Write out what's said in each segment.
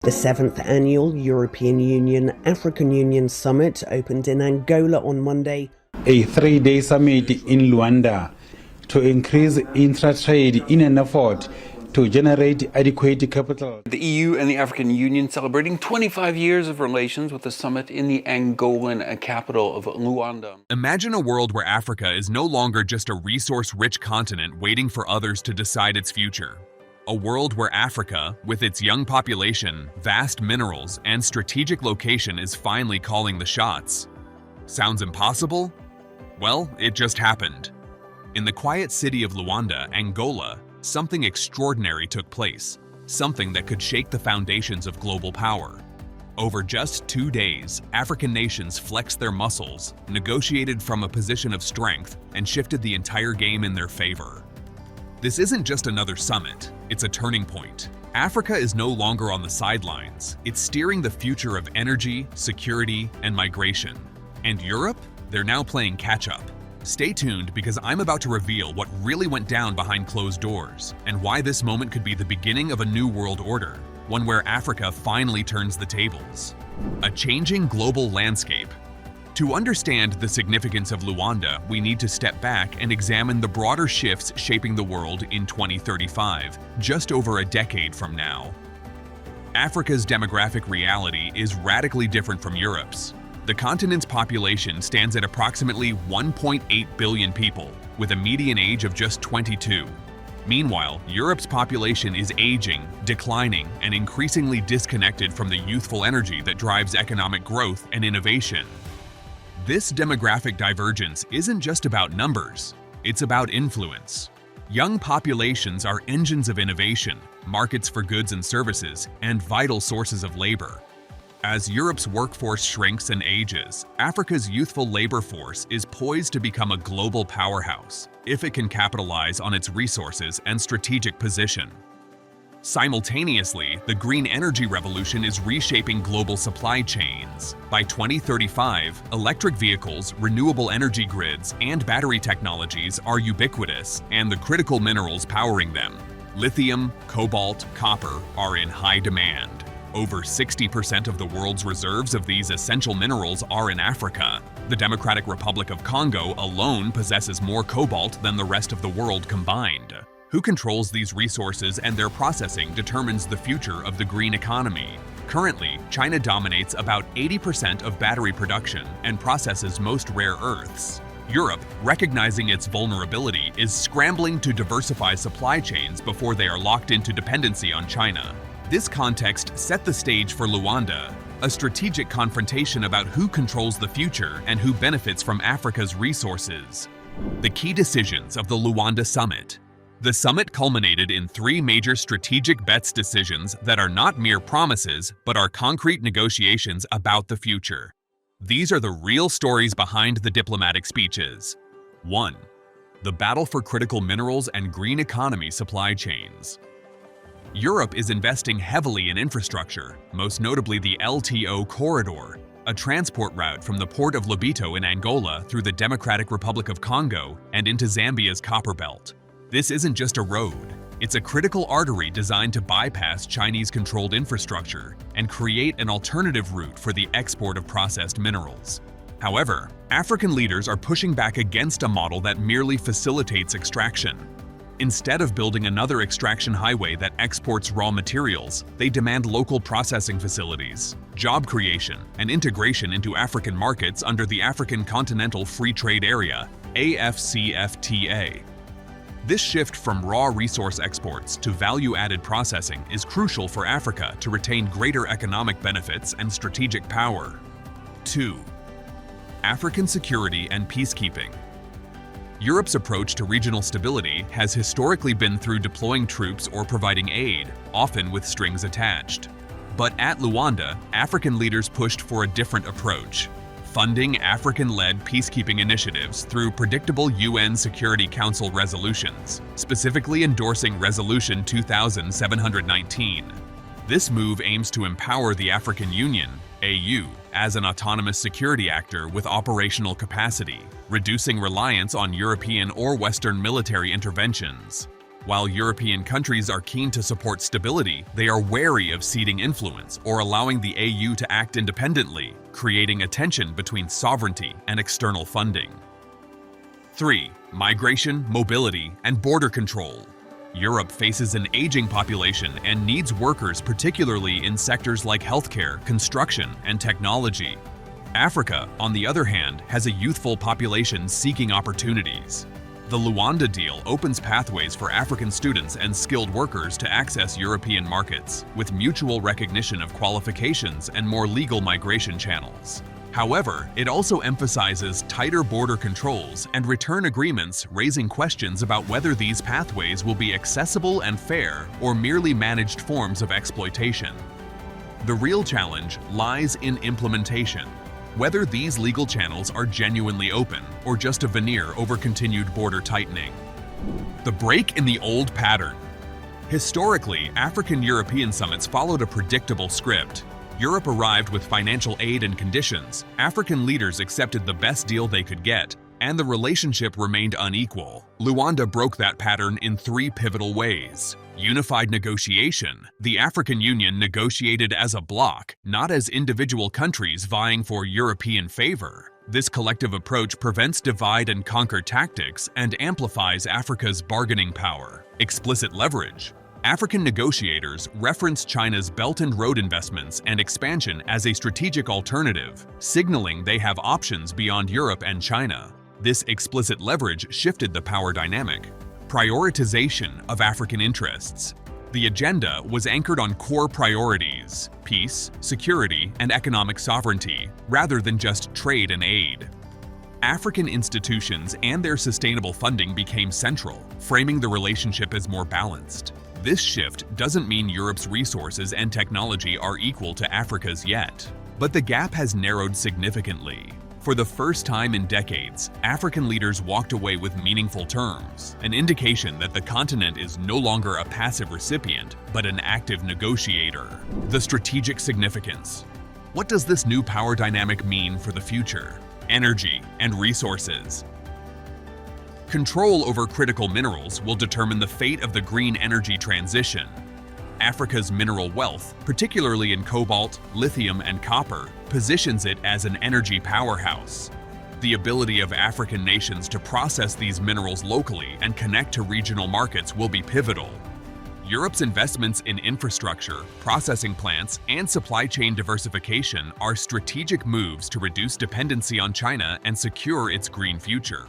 The 7th Annual European Union-African Union Summit opened in Angola on Monday. A three-day summit in Luanda to increase intra-trade in an effort to generate adequate capital. The EU and the African Union celebrating 25 years of relations with the summit in the Angolan capital of Luanda. Imagine a world where Africa is no longer just a resource-rich continent waiting for others to decide its future. A world where Africa, with its young population, vast minerals, and strategic location is finally calling the shots. Sounds impossible? Well, it just happened. In the quiet city of Luanda, Angola, something extraordinary took place, something that could shake the foundations of global power. Over just 2 days, African nations flexed their muscles, negotiated from a position of strength, and shifted the entire game in their favor. This isn't just another summit, it's a turning point. Africa is no longer on the sidelines, it's steering the future of energy, security, and migration. And Europe? They're now playing catch-up. Stay tuned because I'm about to reveal what really went down behind closed doors and why this moment could be the beginning of a new world order, one where Africa finally turns the tables. A changing global landscape. To understand the significance of Luanda, we need to step back and examine the broader shifts shaping the world in 2035, just over a decade from now. Africa's demographic reality is radically different from Europe's. The continent's population stands at approximately 1.8 billion people, with a median age of just 22. Meanwhile, Europe's population is aging, declining, and increasingly disconnected from the youthful energy that drives economic growth and innovation. This demographic divergence isn't just about numbers, it's about influence. Young populations are engines of innovation, markets for goods and services, and vital sources of labor. As Europe's workforce shrinks and ages, Africa's youthful labor force is poised to become a global powerhouse if it can capitalize on its resources and strategic position. Simultaneously, the green energy revolution is reshaping global supply chains. By 2035, electric vehicles, renewable energy grids, and battery technologies are ubiquitous, and the critical minerals powering them, lithium, cobalt, copper, are in high demand. Over 60% of the world's reserves of these essential minerals are in Africa. The Democratic Republic of Congo alone possesses more cobalt than the rest of the world combined. Who controls these resources and their processing determines the future of the green economy. Currently, China dominates about 80% of battery production and processes most rare earths. Europe, recognizing its vulnerability, is scrambling to diversify supply chains before they are locked into dependency on China. This context set the stage for Luanda, a strategic confrontation about who controls the future and who benefits from Africa's resources. The key decisions of the Luanda Summit. The summit culminated in 3 major strategic bets decisions that are not mere promises, but are concrete negotiations about the future. These are the real stories behind the diplomatic speeches. 1. The battle for critical minerals and green economy supply chains. Europe is investing heavily in infrastructure, most notably the LTO corridor, a transport route from the port of Lobito in Angola through the Democratic Republic of Congo and into Zambia's Copper Belt. This isn't just a road, it's a critical artery designed to bypass Chinese-controlled infrastructure and create an alternative route for the export of processed minerals. However, African leaders are pushing back against a model that merely facilitates extraction. Instead of building another extraction highway that exports raw materials, they demand local processing facilities, job creation, and integration into African markets under the African Continental Free Trade Area, AFCFTA. This shift from raw resource exports to value-added processing is crucial for Africa to retain greater economic benefits and strategic power. 2. African security and peacekeeping. Europe's approach to regional stability has historically been through deploying troops or providing aid, often with strings attached. But at Luanda, African leaders pushed for a different approach, funding African-led peacekeeping initiatives through predictable UN Security Council resolutions, specifically endorsing Resolution 2719. This move aims to empower the African Union, AU, as an autonomous security actor with operational capacity, reducing reliance on European or Western military interventions. While European countries are keen to support stability, they are wary of ceding influence or allowing the AU to act independently, creating a tension between sovereignty and external funding. 3. Migration, mobility, and border control. Europe faces an aging population and needs workers particularly in sectors like healthcare, construction, and technology. Africa, on the other hand, has a youthful population seeking opportunities. The Luanda deal opens pathways for African students and skilled workers to access European markets, with mutual recognition of qualifications and more legal migration channels. However, it also emphasizes tighter border controls and return agreements, raising questions about whether these pathways will be accessible and fair or merely managed forms of exploitation. The real challenge lies in implementation. Whether these legal channels are genuinely open or just a veneer over continued border tightening. The break in the old pattern. Historically, African-European summits followed a predictable script. Europe arrived with financial aid and conditions, African leaders accepted the best deal they could get, and the relationship remained unequal. Luanda broke that pattern in 3 pivotal ways. Unified negotiation. The African Union negotiated as a bloc, not as individual countries vying for European favor. This collective approach prevents divide and conquer tactics and amplifies Africa's bargaining power. Explicit leverage. African negotiators reference China's Belt and Road investments and expansion as a strategic alternative, signaling they have options beyond Europe and China. This explicit leverage shifted the power dynamic. Prioritization of African interests. The agenda was anchored on core priorities: peace, security, and economic sovereignty, rather than just trade and aid. African institutions and their sustainable funding became central, framing the relationship as more balanced. This shift doesn't mean Europe's resources and technology are equal to Africa's yet, but the gap has narrowed significantly. For the first time in decades, African leaders walked away with meaningful terms, an indication that the continent is no longer a passive recipient, but an active negotiator. The strategic significance. What does this new power dynamic mean for the future? Energy and resources. Control over critical minerals will determine the fate of the green energy transition. Africa's mineral wealth, particularly in cobalt, lithium, and copper, positions it as an energy powerhouse. The ability of African nations to process these minerals locally and connect to regional markets will be pivotal. Europe's investments in infrastructure, processing plants, and supply chain diversification are strategic moves to reduce dependency on China and secure its green future.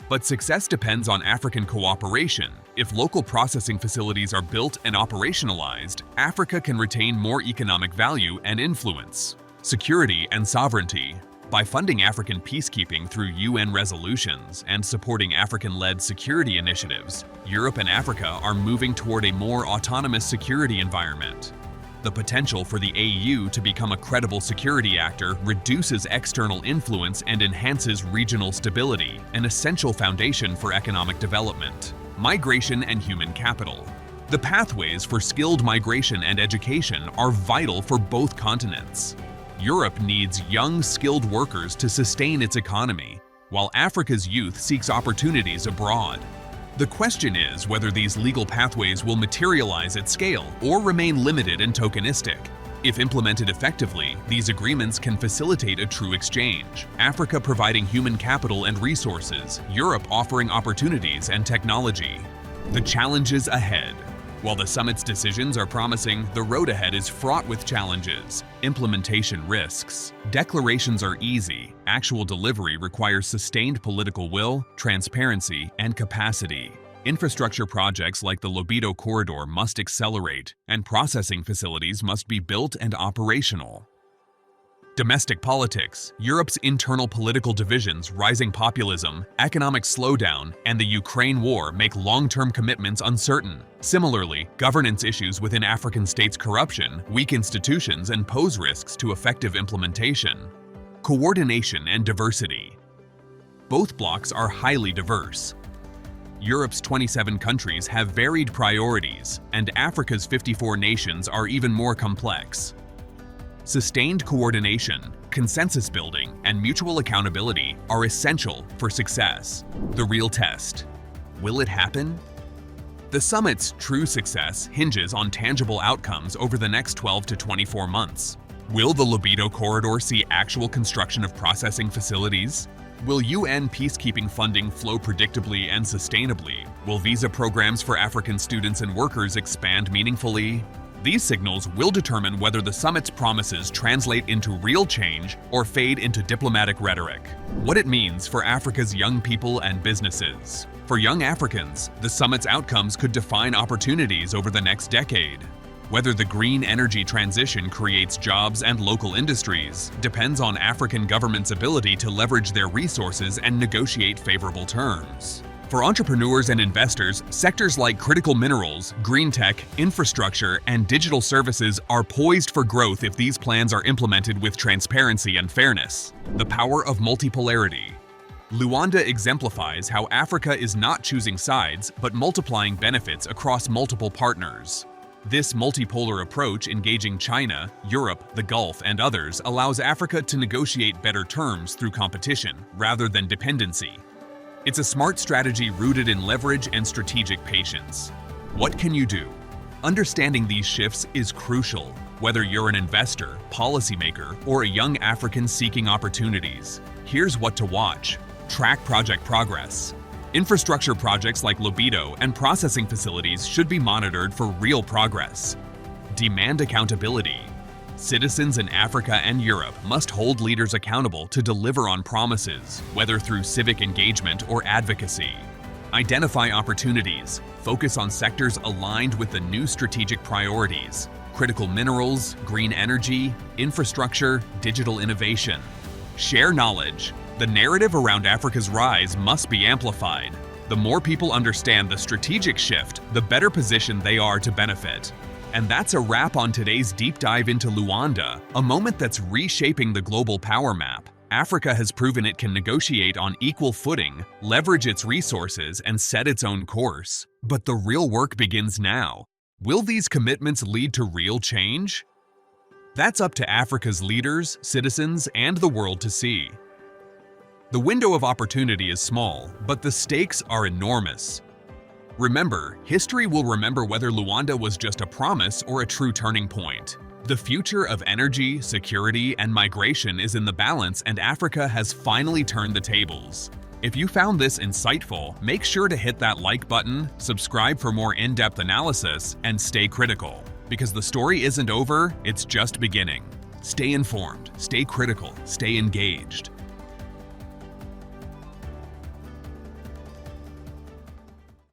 But success depends on African cooperation. If local processing facilities are built and operationalized, Africa can retain more economic value and influence. Security and sovereignty. By funding African peacekeeping through UN resolutions and supporting African-led security initiatives, Europe and Africa are moving toward a more autonomous security environment. The potential for the AU to become a credible security actor reduces external influence and enhances regional stability, an essential foundation for economic development. Migration and human capital. The pathways for skilled migration and education are vital for both continents. Europe needs young, skilled workers to sustain its economy, while Africa's youth seeks opportunities abroad. The question is whether these legal pathways will materialize at scale or remain limited and tokenistic. If implemented effectively, these agreements can facilitate a true exchange, Africa providing human capital and resources, Europe offering opportunities and technology. The challenges ahead. While the summit's decisions are promising, the road ahead is fraught with challenges. Implementation risks. Declarations are easy. Actual delivery requires sustained political will, transparency, and capacity. Infrastructure projects like the Lobito Corridor must accelerate, and processing facilities must be built and operational. Domestic politics. Europe's internal political divisions, rising populism, economic slowdown, and the Ukraine war make long-term commitments uncertain. Similarly, governance issues within African states' corruption, weak institutions, and pose risks to effective implementation. Coordination and diversity. Both blocs are highly diverse. Europe's 27 countries have varied priorities, and Africa's 54 nations are even more complex. Sustained coordination, consensus building, and mutual accountability are essential for success. The real test. Will it happen? The summit's true success hinges on tangible outcomes over the next 12 to 24 months. Will the Libido Corridor see actual construction of processing facilities? Will UN peacekeeping funding flow predictably and sustainably? Will visa programs for African students and workers expand meaningfully? These signals will determine whether the summit's promises translate into real change or fade into diplomatic rhetoric. What it means for Africa's young people and businesses. For young Africans, the summit's outcomes could define opportunities over the next decade. Whether the green energy transition creates jobs and local industries depends on African governments' ability to leverage their resources and negotiate favorable terms. For entrepreneurs and investors, sectors like critical minerals, green tech, infrastructure, and digital services are poised for growth if these plans are implemented with transparency and fairness. The power of multipolarity. Luanda exemplifies how Africa is not choosing sides, but multiplying benefits across multiple partners. This multipolar approach engaging China, Europe, the Gulf, and others allows Africa to negotiate better terms through competition rather than dependency. It's a smart strategy rooted in leverage and strategic patience. What can you do? Understanding these shifts is crucial, whether you're an investor, policymaker, or a young African seeking opportunities. Here's what to watch. Track project progress. Infrastructure projects like Libido and processing facilities should be monitored for real progress. Demand accountability. Citizens in Africa and Europe must hold leaders accountable to deliver on promises, whether through civic engagement or advocacy. Identify opportunities. Focus on sectors aligned with the new strategic priorities: critical minerals, green energy, infrastructure, digital innovation. Share knowledge. The narrative around Africa's rise must be amplified. The more people understand the strategic shift, the better positioned they are to benefit. And that's a wrap on today's deep dive into Luanda, a moment that's reshaping the global power map. Africa has proven it can negotiate on equal footing, leverage its resources, and set its own course. But the real work begins now. Will these commitments lead to real change? That's up to Africa's leaders, citizens, and the world to see. The window of opportunity is small, but the stakes are enormous. Remember, history will remember whether Luanda was just a promise or a true turning point. The future of energy, security, and migration is in the balance, and Africa has finally turned the tables. If you found this insightful, make sure to hit that like button, subscribe for more in-depth analysis, and stay critical. Because the story isn't over, it's just beginning. Stay informed, stay critical, stay engaged.